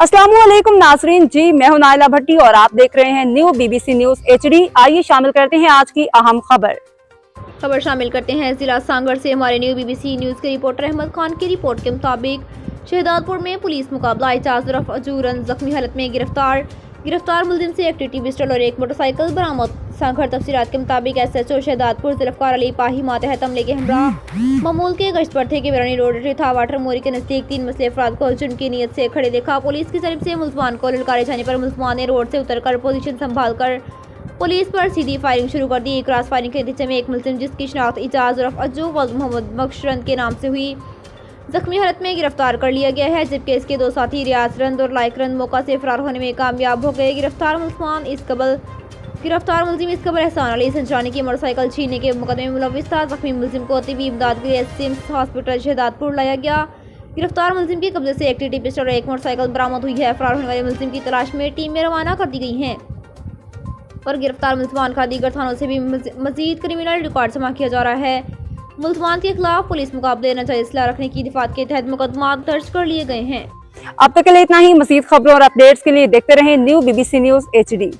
अस्सलामुअलैकुम नाजरीन जी, मैं हूं नाइला भट्टी और आप देख रहे हैं न्यू बीबीसी न्यूज HD। आइए शामिल करते हैं आज की अहम खबर शामिल करते हैं जिला सांगड़ से हमारे न्यू बीबीसी न्यूज के रिपोर्टर अहमद खान की रिपोर्ट के मुताबिक शहदादपुर में पुलिस मुकाबला, इजाजरफ अजूरन जख्मी हालत में गिरफ्तार मुलजिम से एक टीटी पिस्टल और एक मोटरसाइकिल बरामद। सांगड़ तफसीरात के मुताबिक SHO शहदादपुर जुल्फकार अली पाही मातहत अमले के हमरा मामूल के गश्त पर थे कि विरानी रोड था वाटर मोरी के नजदीक 3 मसले अफराद को जुर्म की नीयत से खड़े देखा। पुलिस की तरफ से मुलजमान को ललकारे जाने पर मुलजमान ने रोड से उतरकर पोजीशन संभाल कर पुलिस पर सीधी फायरिंग शुरू कर दी। क्रॉस फायरिंग के नतीजे में एक मुलजिम जिसकी शनाख्त इजाजरफ अज्जू व मोहम्मद मकशरंद के नाम से हुई, जख्मी हालत में गिरफ्तार कर लिया गया है, जबकि इसके 2 साथी रियाजरंद और लाइकरंद मौका से फरार होने में कामयाब हो गए। गिरफ्तार मुलजिम इस कबल एहसान अली संचानी की मोटरसाइकिल छीनने के मुकदमे में मुलविस था। जख्मी मुलजिम को तिबी इमदाद के लिए सिम्स हॉस्पिटल शहदादपुर लाया गया। गिरफ्तार मुलजिम के कब्जे से एक टीटी पिस्टल और एक मोटरसाइकिल बरामद हुई है। फरार होने वाले मुलजिम की तलाश में टीमें रवाना कर दी गई हैं और गिरफ्तार मुलजमान का दीगर थानों से भी मजीद क्रिमिनल रिकॉर्ड जमा किया जा रहा है। मुलजमान के खिलाफ पुलिस मुकाबले नाजायज सिलाह रखने की दिफात के तहत मुकदमा दर्ज कर लिए गए हैं। अब तक के लिए इतना ही। मजीद खबरों और अपडेट्स के लिए देखते रहें न्यू बीबीसी न्यूज HD।